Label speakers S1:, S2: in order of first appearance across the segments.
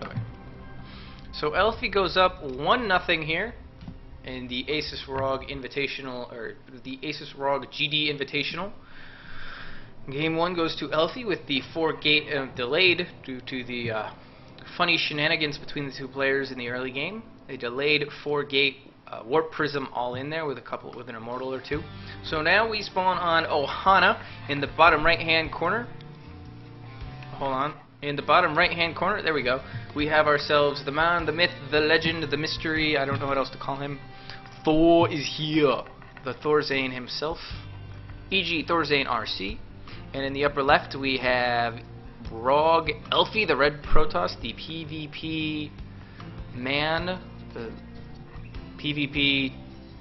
S1: Okay. So Elfi goes up 1-0 here in the Asus ROG Invitational, or the Asus ROG GD Invitational. Game 1 goes to Elfi with the 4-gate delayed due to the funny shenanigans between the two players in the early game. They delayed 4-gate warp prism all in there with an immortal or two. So now we spawn on Ohana in the bottom right hand corner. Hold on. In the bottom right hand corner, there we go. We have ourselves the man, the myth, the legend, the mystery, I don't know what else to call him. Thor is here. The ThorZain himself. EGThorZaINRC. And in the upper left we have ROGelfi, the red Protoss, the PvP man, the PvP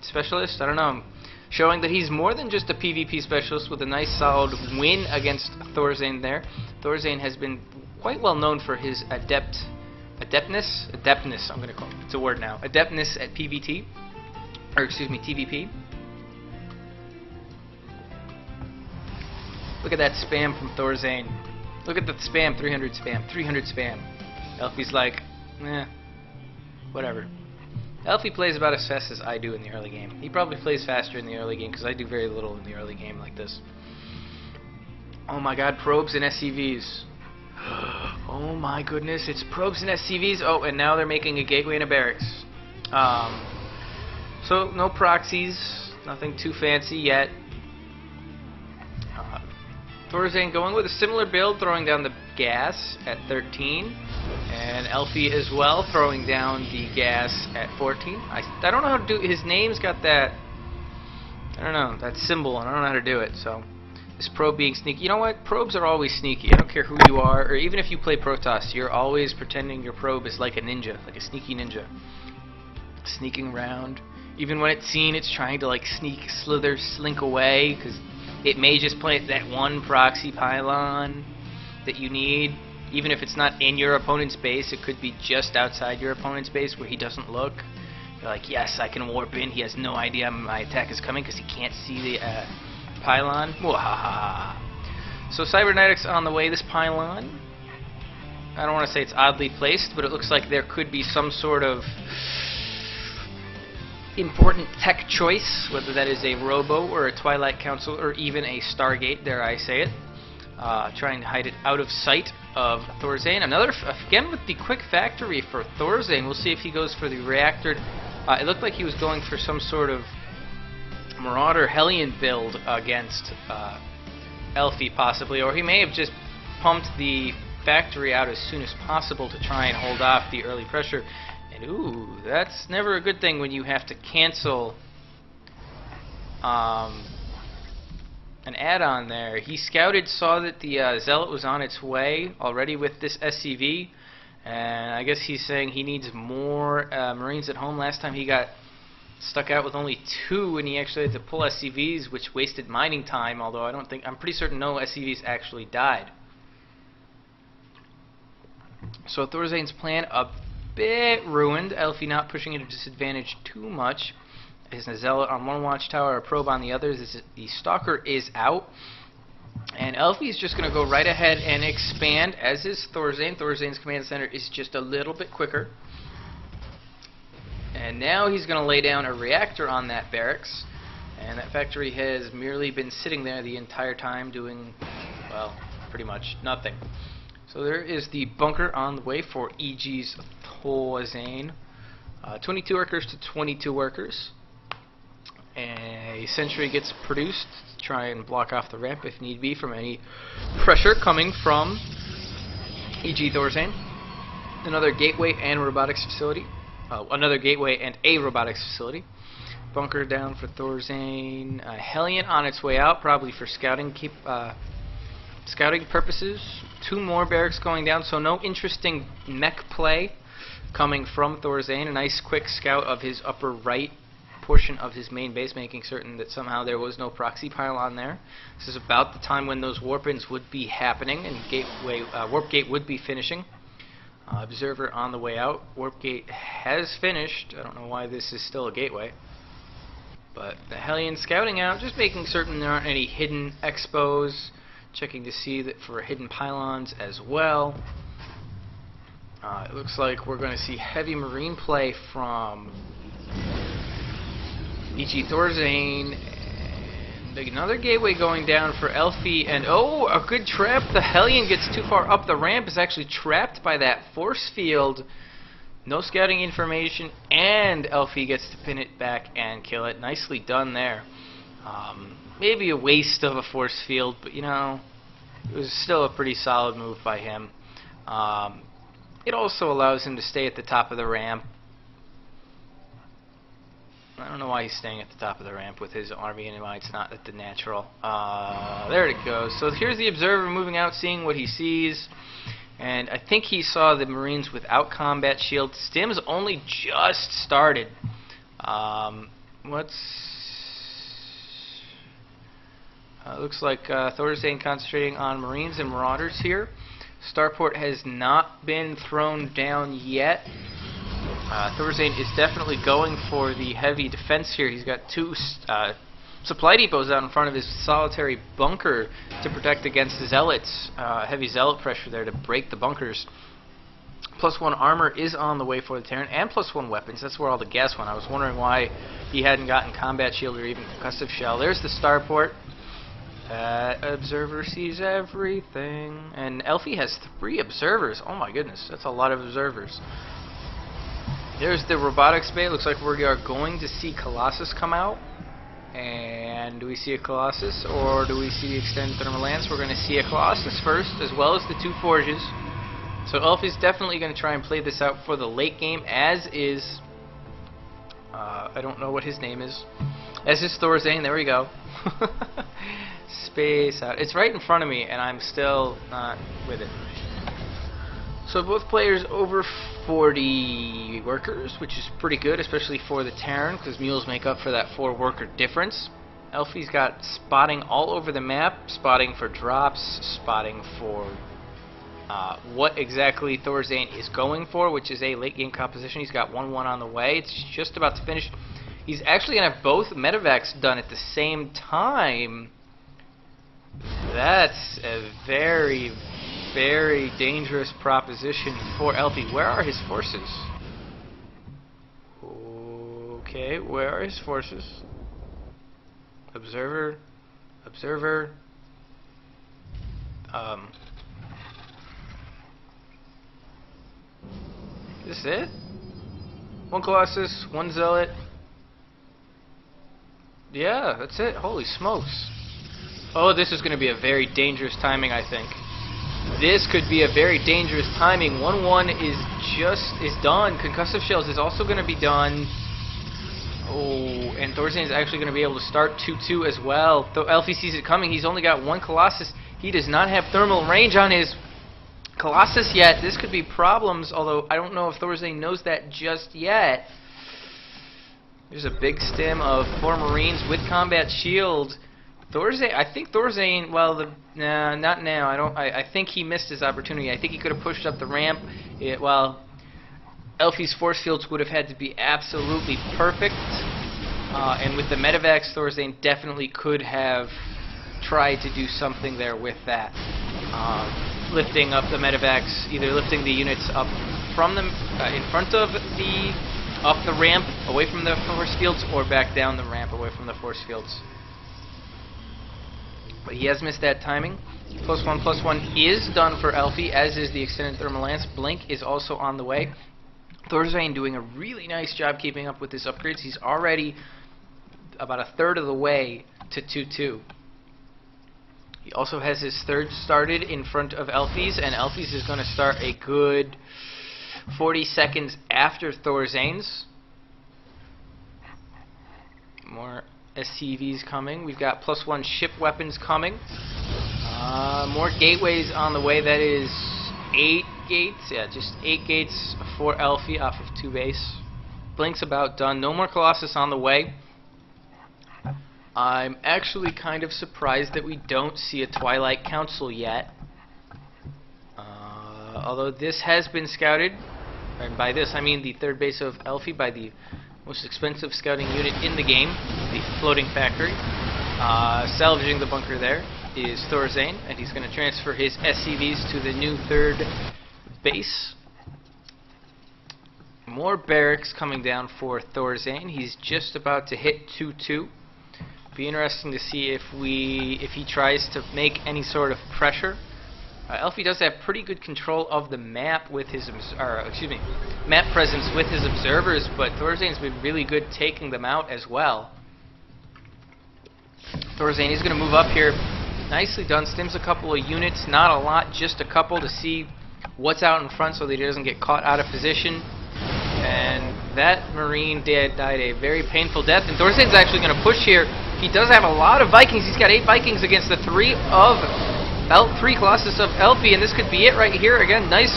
S1: specialist, I don't know, showing that he's more than just a PvP specialist with a nice solid win against ThorZain there. ThorZain has been quite well known for his adeptness, I'm going to call it, it's a word now, adeptness at PvP, or excuse me, TvP. Look at that spam from ThorZain. Look at the spam, 300 spam, 300 spam. Elfi's like, whatever. Elfi plays about as fast as I do in the early game. He probably plays faster in the early game because I do very little in the early game like this. Oh my god, probes and SCVs. Oh my goodness, it's probes and SCVs. Oh, and now they're making a gateway and a barracks. So, no proxies, nothing too fancy yet. ThorZain going with a similar build, throwing down the gas at 13, and Elfi as well, throwing down the gas at 14. I don't know how to do, his name's got that, I don't know, that symbol, and I don't know how to do it, so this probe being sneaky. You know what, probes are always sneaky. I don't care who you are, or even if you play Protoss, you're always pretending your probe is like a ninja, like a sneaky ninja, sneaking around. Even when it's seen, it's trying to like sneak, slither, slink away, because it may just plant that one proxy pylon that you need. Even if it's not in your opponent's base, it could be just outside your opponent's base where he doesn't look. You're like, yes, I can warp in. He has no idea my attack is coming because he can't see the pylon. Mwahaha. So Cybernetics on the way. This pylon, I don't want to say it's oddly placed, but it looks like there could be some sort of important tech choice, whether that is a Robo or a Twilight Council or even a Stargate, dare I say it, trying to hide it out of sight of ThorZain. Another, again with the quick factory for ThorZain. We'll see if he goes for the reactor. It looked like he was going for some sort of Marauder Hellion build against Elfi possibly, or he may have just pumped the factory out as soon as possible to try and hold off the early pressure. Ooh, that's never a good thing when you have to cancel an add-on there. He scouted, saw that the Zealot was on its way already with this SCV, and I guess he's saying he needs more Marines at home. Last time he got stuck out with only 2, and he actually had to pull SCVs, which wasted mining time, although I'm pretty certain no SCVs actually died. So ThorZain's plan up bit ruined. Elfi not pushing at a disadvantage too much. His Zealot on one watchtower, a probe on the other. The Stalker is out. And Elfi is just going to go right ahead and expand, as is ThorZain. ThorZain's command center is just a little bit quicker. And now he's going to lay down a reactor on that barracks. And that factory has merely been sitting there the entire time doing, well, pretty much nothing. So there is the bunker on the way for EGThorZaIN. 22 workers to 22 workers. A sentry gets produced to try and block off the ramp if need be from any pressure coming from EGThorZaIN. Another gateway and robotics facility. Another gateway and a robotics facility. Bunker down for ThorZaIN. Hellion on its way out, probably for scouting scouting purposes. 2 more barracks going down, so no interesting mech play coming from ThorZaIN. A nice quick scout of his upper right portion of his main base, making certain that somehow there was no proxy pylon there. This is about the time when those warp-ins would be happening and warp gate would be finishing. Observer on the way out. Warp gate has finished. I don't know why this is still a gateway. But the Hellion scouting out, just making certain there aren't any hidden expos, checking to see that for hidden pylons as well. It looks like we're going to see heavy marine play from EGThorZaIN, and another gateway going down for Elfi, and oh, a good trap. The Hellion gets too far up the ramp, is actually trapped by that force field. No scouting information, and Elfi gets to pin it back and kill it. Nicely done there. Maybe a waste of a force field, but you know, it was still a pretty solid move by him. It also allows him to stay at the top of the ramp. I don't know why he's staying at the top of the ramp with his army and why it's not at the natural. There it goes. So here's the observer moving out, seeing what he sees. And I think he saw the Marines without combat shield. Stim's only just started. Looks like ThorZaIN concentrating on Marines and Marauders here. Starport has not been thrown down yet. ThorZaIN is definitely going for the heavy defense here. He's got two supply depots out in front of his solitary bunker to protect against the zealots. Heavy zealot pressure there to break the bunkers. +1 armor is on the way for the Terran, and +1 weapons. That's where all the gas went. I was wondering why he hadn't gotten combat shield or even concussive shell. There's the starport. Observer sees everything. And Elfi has 3 observers. Oh my goodness, that's a lot of observers. There's the robotics bay. Looks like we are going to see Colossus come out. And do we see a Colossus or do we see the extended thermal lance? We're going to see a Colossus first, as well as the 2 forges. So Elfi's definitely going to try and play this out for the late game, as is I don't know what his name is. As is ThorZaIN. There we go. Space out. It's right in front of me, and I'm still not with it. So both players over 40 workers, which is pretty good, especially for the Terran, because mules make up for that 4 worker difference. Elfi's got spotting all over the map, spotting for drops, spotting for what exactly ThorZaIN is going for, which is a late game composition. He's got 1-1 on the way. It's just about to finish. He's actually going to have both medevacs done at the same time. That's a very, very dangerous proposition for Elfi. Where are his forces? Okay, where are his forces? Observer. Observer. Is this it? 1 Colossus, 1 Zealot. Yeah, that's it. Holy smokes. Oh, this is going to be a very dangerous timing, I think. This could be a very dangerous timing. 1-1 is done. Concussive shells is also going to be done. Oh, and ThorZaIN is actually going to be able to start 2-2 as well. Though Elfi sees it coming, he's only got 1 Colossus. He does not have thermal range on his Colossus yet. This could be problems, although I don't know if ThorZaIN knows that just yet. There's a big stim of 4 Marines with combat shield. ThorZaIN, I think ThorZaIN, well, not now. I think he missed his opportunity. I think he could have pushed up the ramp. Well, Elfi's force fields would have had to be absolutely perfect. And with the medevacs, ThorZaIN definitely could have tried to do something there with that. Lifting up the medevacs, either lifting the units up from them, in front of the, up the ramp, away from the force fields, or back down the ramp, away from the force fields. But he has missed that timing. +1/+1 is done for Elfi, as is the extended thermal lance. Blink is also on the way. ThorZaIN doing a really nice job keeping up with his upgrades. He's already about a third of the way to 2-2. He also has his third started in front of Elfi's, and Elfi's is going to start a good 40 seconds after ThorZaIN's. More SCVs coming. We've got +1 ship weapons coming. More gateways on the way. That is 8 gates. Yeah, just 8 gates for Elfi off of 2 base. Blink's about done. No more Colossus on the way. I'm actually kind of surprised that we don't see a Twilight Council yet. Although this has been scouted, and by this I mean the third base of Elfi, by the most expensive scouting unit in the game. the floating factory. Salvaging the bunker there is EGThorZaIN, and he's going to transfer his SCVs to the new third base. More barracks coming down for EGThorZaIN. He's just about to hit 2-2. Be interesting to see if he tries to make any sort of pressure. Elfi does have pretty good control of the map with his map presence with his observers, but EGThorZaIN's been really good taking them out as well. EGThorZaIN is going to move up here. Nicely done. Stims a couple of units, not a lot, just a couple to see what's out in front so that he doesn't get caught out of position. And that Marine died a very painful death. And EGThorZaIN's actually going to push here. He does have a lot of Vikings. He's got 8 Vikings against the 3 Colossus of Elfi, and this could be it right here. Again, nice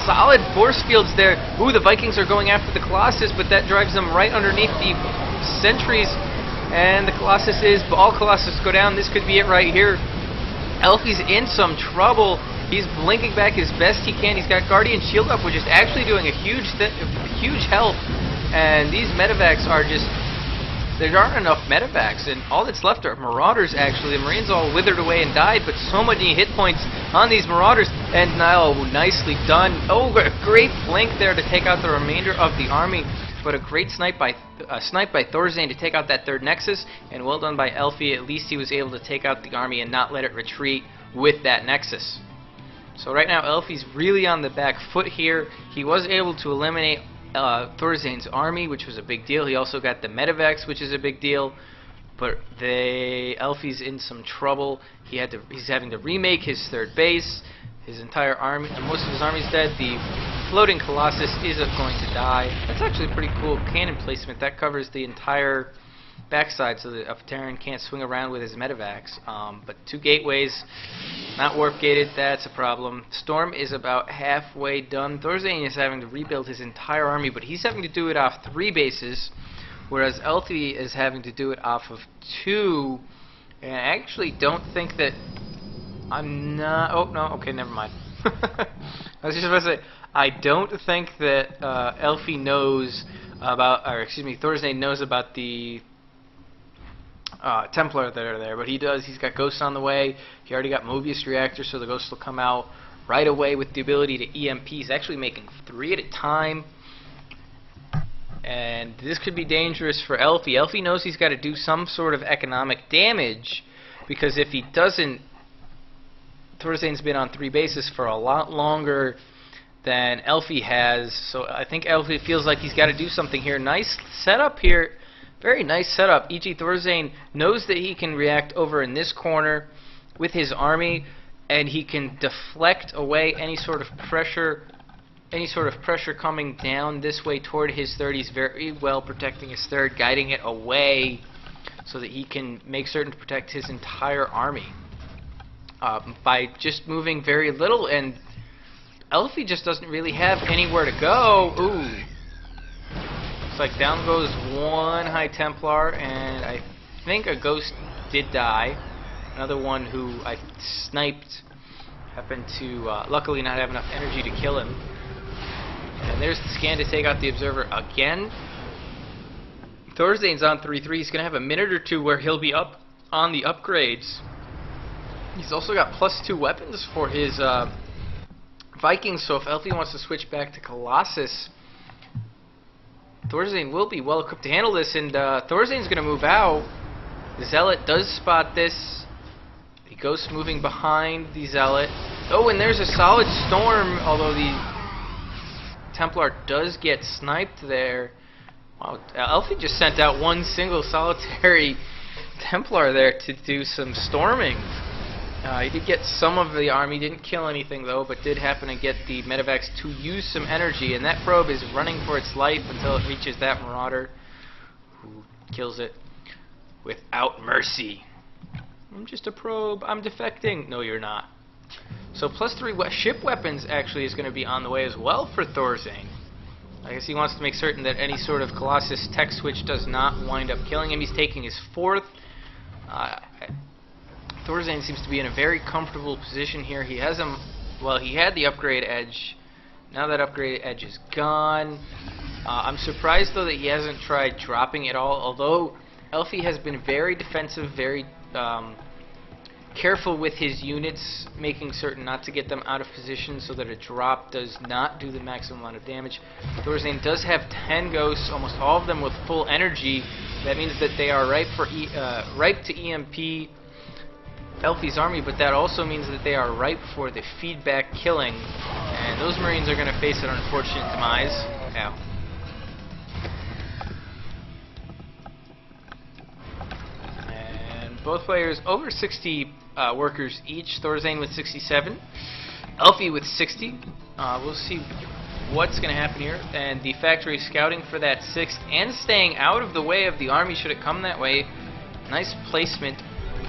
S1: solid force fields there. Ooh, the Vikings are going after the Colossus, but that drives them right underneath the sentries. And the all Colossus go down. This could be it right here. Elfi's in some trouble. He's blinking back as best he can. He's got Guardian Shield up, which is actually doing a huge help. And these medevacs are just... There aren't enough medevacs, and all that's left are Marauders, actually. The Marines all withered away and died, but so many hit points on these Marauders. And now, nicely done. Oh, a great blink there to take out the remainder of the army. But a great snipe by EGThorZaIN to take out that third Nexus, and well done by Elfi. At least he was able to take out the army and not let it retreat with that Nexus. So right now Elfi's really on the back foot here. He was able to eliminate EGThorZaIN's army, which was a big deal. He also got the medevacs, which is a big deal. But Elfi's in some trouble. He's having to remake his third base. His entire army, most of his army's dead. The floating Colossus is going to die. That's actually a pretty cool cannon placement. That covers the entire backside so that a Terran can't swing around with his medevacs. But 2 gateways, not warp gated, that's a problem. Storm is about halfway done. EGThorZaIN is having to rebuild his entire army, but he's having to do it off 3 bases, whereas Elfi is having to do it off of 2. And I actually don't think that I'm not... Oh, no, okay, never mind. I was just about to say, I don't think that Elfi knows about, or excuse me, EGThorZaIN knows about the Templar that are there, but he does. He's got Ghosts on the way. He already got Mobius reactors, so the Ghosts will come out right away with the ability to EMP. He's actually making 3 at a time. And this could be dangerous for Elfi. Elfi knows he's got to do some sort of economic damage, because if he doesn't, EGThorZaIN's been on 3 bases for a lot longer than Elfi has, so I think Elfi feels like he's got to do something here. Nice setup here. Very nice setup. EGThorZaIN knows that he can react over in this corner with his army, and he can deflect away any sort of pressure coming down this way toward his third. He's very well protecting his third, guiding it away so that he can make certain to protect his entire army by just moving very little. And Elfi just doesn't really have anywhere to go. Ooh. Looks like down goes 1 High Templar, and I think a Ghost did die. Another one who I sniped happened to luckily not have enough energy to kill him. And there's the scan to take out the Observer again. EGThorZaIN's on 3-3. He's going to have a minute or 2 where he'll be up on the upgrades. He's also got +2 weapons for his Vikings, so if Elfi wants to switch back to Colossus, EGThorZaIN will be well equipped to handle this, and EGThorZaIN's going to move out. The Zealot does spot this. The Ghost moving behind the Zealot. Oh, and there's a solid storm, although the Templar does get sniped there. Wow, Elfi just sent out 1 single solitary Templar there to do some storming. He did get some of the army, didn't kill anything though, but did happen to get the medevacs to use some energy, and that probe is running for its life until it reaches that Marauder, who kills it without mercy. I'm just a probe, I'm defecting. No, you're not. So +3 ship weapons actually is going to be on the way as well for EGThorZaIN. I guess he wants to make certain that any sort of Colossus tech switch does not wind up killing him. He's taking his 4th. EGThorZaIN seems to be in a very comfortable position here. He has he had the upgrade edge. Now that upgrade edge is gone. I'm surprised though that he hasn't tried dropping it all, although Elfi has been very defensive, very careful with his units, making certain not to get them out of position so that a drop does not do the maximum amount of damage. ThorZaIN does have 10 ghosts, almost all of them with full energy. That means that they are ripe to EMP Elfi's army, but that also means that they are ripe for the feedback killing. And those Marines are going to face an unfortunate demise. Ow. Both players over 60 workers each. ThorZaIN with 67, Elfi with 60. We'll see what's going to happen here. And the factory scouting for that 6th and staying out of the way of the army should it come that way. Nice placement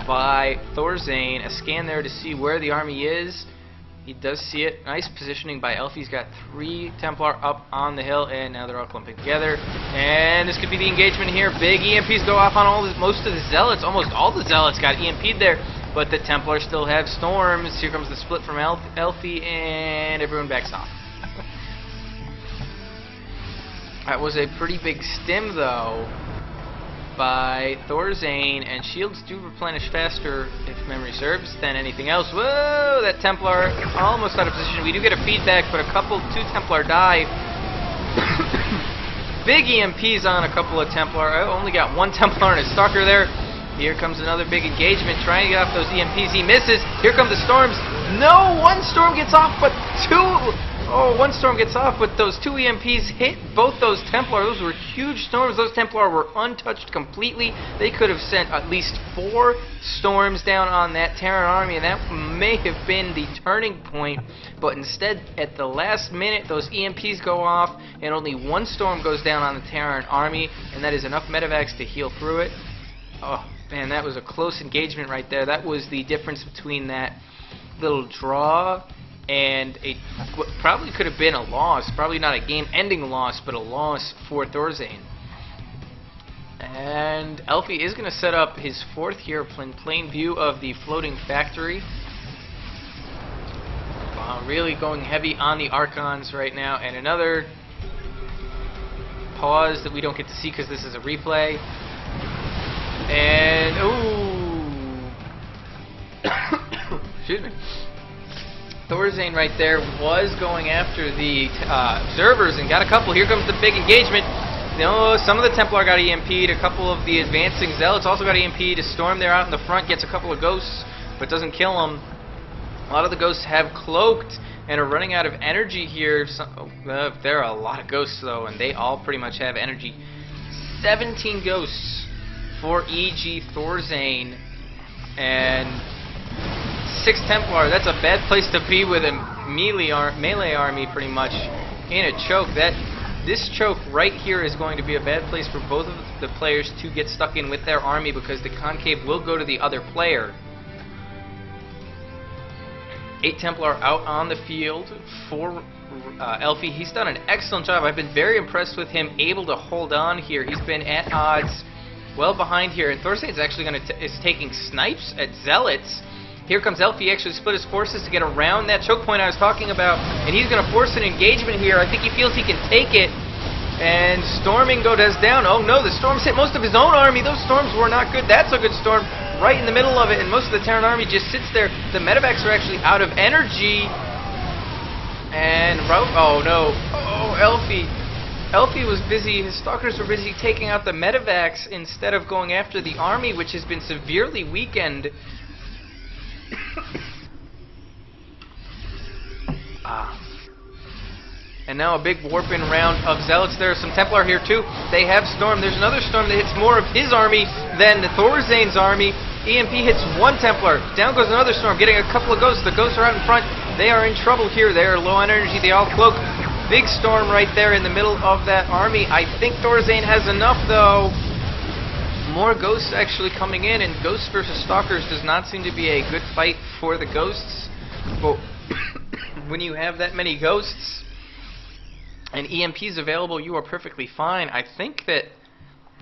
S1: by ThorZaIN. A scan there to see where the army is. He does see it. Nice positioning by Elfi. He's got 3 Templar up on the hill, and now they're all clumping together. And this could be the engagement here. Big EMPs go off on most of the Zealots. Almost all the Zealots got EMP'd there, but the Templars still have storms. Here comes the split from Elfi, and everyone backs off. That was a pretty big stim, though, by ThorZaIN, and shields do replenish faster, if memory serves, than anything else. Whoa, that Templar almost out of position. We do get a feedback, but 2 Templar die. Big EMPs on a couple of Templar. I only got 1 Templar and a Stalker there. Here comes another big engagement, trying to get off those EMPs. He misses. Here come the storms. No, 1 storm gets off, but 2... Oh, 1 storm gets off, but those 2 EMPs hit both those Templar. Those were huge storms. Those Templar were untouched completely. They could have sent at least 4 storms down on that Terran army, and that may have been the turning point. But instead, at the last minute, those EMPs go off, and only 1 storm goes down on the Terran army, and that is enough medevacs to heal through it. Oh, man, that was a close engagement right there. That was the difference between that little draw and what probably could have been a loss, probably not a game-ending loss, but a loss for ThorZaIN. And Elfi is going to set up his 4th here, plain view of the floating factory. Really going heavy on the Archons right now, and another pause that we don't get to see because this is a replay. And ooh, excuse me. ThorZaIN right there was going after the observers and got a couple. Here comes the big engagement. You know, some of the Templar got EMP'd. A couple of the advancing Zealots also got EMP'd. A storm there out in the front gets a couple of ghosts, but doesn't kill them. A lot of the ghosts have cloaked and are running out of energy here. There are a lot of ghosts, though, and they all pretty much have energy. 17 ghosts for EGThorZaIN. And 6 Templar, that's a bad place to be with a melee army pretty much in a choke. This choke right here is going to be a bad place for both of the players to get stuck in with their army, because the concave will go to the other player. 8 Templar out on the field for Elfi. He's done an excellent job. I've been very impressed with him, able to hold on here. He's been at odds well behind here, and ThorZaIN's actually is taking snipes at Zealots. Here comes Elfi, actually split his forces to get around that choke point I was talking about, and he's going to force an engagement here. I think he feels he can take it, and storming goes down. Oh no, the storms hit most of his own army. Those storms were not good. That's a good storm right in the middle of it, and most of the Terran army just sits there. The medevacs are actually out of energy, and oh no, oh Elfi was busy, his stalkers were busy taking out the medevacs instead of going after the army, which has been severely weakened. And now a big warping round of Zealots. There are some Templar here too. They have storm. There's another storm that hits more of his army than ThorZaIN's army. EMP hits 1 Templar. Down goes another storm, getting a couple of ghosts. The ghosts are out in front. They are in trouble here. They are low on energy. They all cloak. Big storm right there in the middle of that army. I think ThorZaIN has enough, though. More ghosts actually coming in, and ghosts versus stalkers does not seem to be a good fight for the ghosts. But when you have that many ghosts and EMPs available, you are perfectly fine. I think that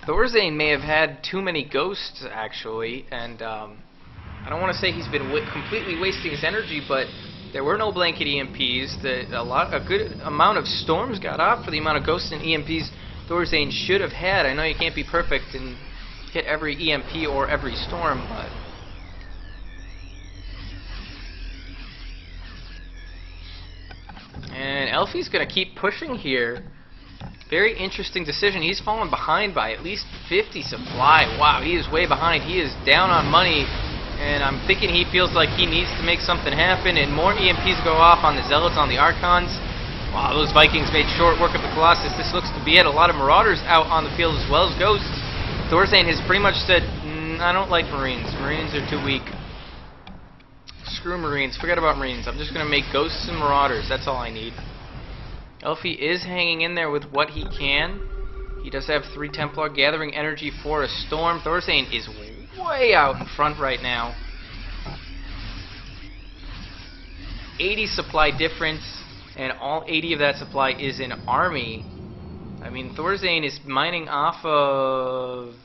S1: ThorZaIN may have had too many ghosts, actually, and I don't want to say he's been completely wasting his energy, but there were no blanket EMPs. A good amount of storms got off for the amount of ghosts and EMPs ThorZaIN should have had. I know you can't be perfect, and hit every EMP or every storm, but and Elfie's gonna keep pushing here. Very interesting decision. He's fallen behind by at least 50 supply. Wow, he is way behind. He is down on money, and I'm thinking he feels like he needs to make something happen, and more EMPs go off on the Zealots, on the Archons. Wow, those Vikings made short work of the Colossus. This looks to be it. A lot of Marauders out on the field as well as Ghosts. ThorZaIN has pretty much said, I don't like Marines. Marines are too weak. Screw Marines. Forget about Marines. I'm just going to make Ghosts and Marauders. That's all I need. Elfie is hanging in there with what he can. He does have 3 Templar gathering energy for a storm. ThorZaIN is way out in front right now. 80 supply difference, and all 80 of that supply is in army. I mean, ThorZaIN is mining off of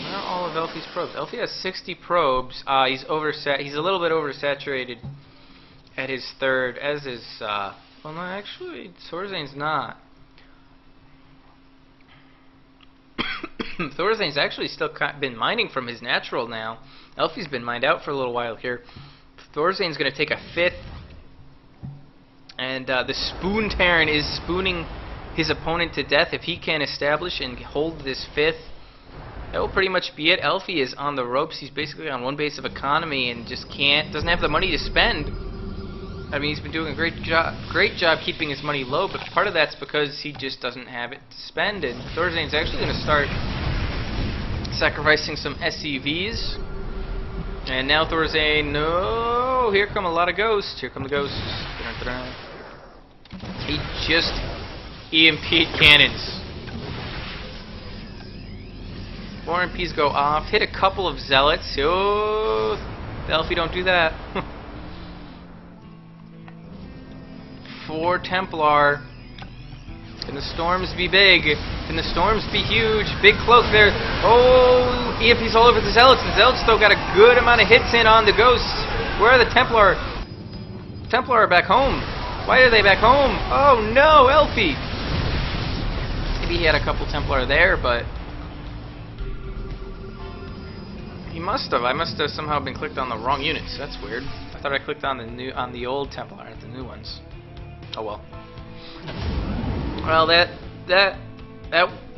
S1: not all of Elfie's probes. Elfie has 60 probes. He's a little bit oversaturated at his third, as is well, no, actually ThorZaIN's not. ThorZaIN's actually still been mining from his natural now. Elfie's been mined out for a little while here. ThorZaIN's going to take a 5th, and the Spoon Terran is spooning his opponent to death. If he can establish and hold this 5th, that will pretty much be it. Elfie is on the ropes. He's basically on 1 base of economy and just doesn't have the money to spend. I mean, he's been doing a great job keeping his money low, but part of that's because he just doesn't have it to spend. And ThorZaIN's actually going to start sacrificing some SCVs. And now ThorZaIN, no, here come a lot of Ghosts. Here come the Ghosts. He just EMP'd cannons. 4 MPs go off. Hit a couple of Zealots. Oh, Elfie, don't do that. 4 Templar. Can the storms be big? Can the storms be huge? Big cloak there. Oh, EMP's all over the Zealots. The Zealots still got a good amount of hits in on the Ghosts. Where are the Templar? Templar are back home. Why are they back home? Oh no, Elfie. Maybe he had a couple Templar there, but he must have. I must have somehow been clicked on the wrong units. That's weird. I thought I clicked on the old Templar, not the new ones. Oh well. Well, that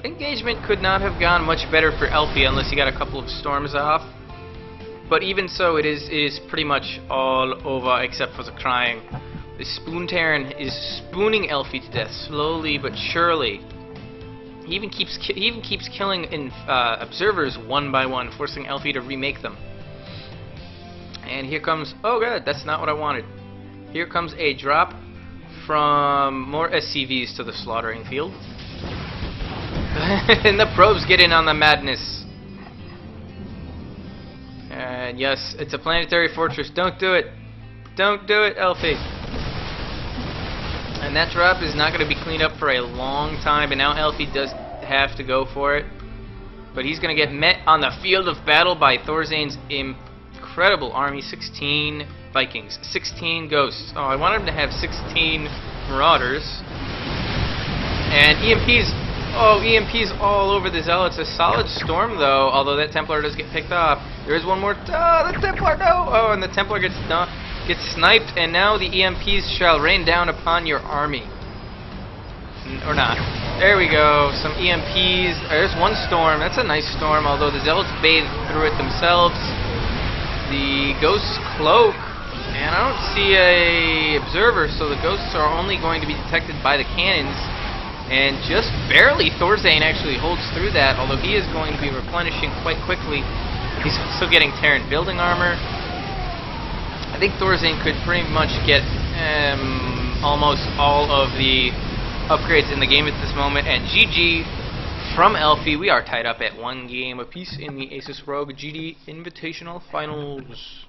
S1: engagement could not have gone much better for Elfie unless he got a couple of storms off. But even so, it is pretty much all over except for the crying. The Spoon Terran is spooning Elfie to death slowly but surely. He even keeps killing observers 1 by 1, forcing Elfie to remake them. And here comes, oh god, that's not what I wanted. Here comes a drop from more SCVs to the slaughtering field. And the probes get in on the madness. And yes, it's a planetary fortress. Don't do it. Don't do it, Elfie. And that drop is not going to be cleaned up for a long time. And now Elfie does have to go for it. But he's going to get met on the field of battle by ThorZaIN's incredible army. 16 Vikings, 16 Ghosts. Oh, I wanted him to have 16 Marauders. And EMPs. Oh, EMPs all over the Zealots. A solid storm, though, although that Templar does get picked off. There is one more. Oh, the Templar, no! Oh, and the Templar gets sniped, and now the EMPs shall rain down upon your army. Or not. There we go. Some EMPs. There's one storm. That's a nice storm, although the Zealots bathed through it themselves. The Ghost's cloak. And I don't see a observer, so the Ghosts are only going to be detected by the cannons. And just barely, ThorZaIN actually holds through that, although he is going to be replenishing quite quickly. He's also getting Terran building armor. I think ThorZaIN could pretty much get almost all of the upgrades in the game at this moment. And GG from Elfie. We are tied up at 1 game apiece in the Asus ROG GD Invitational Finals.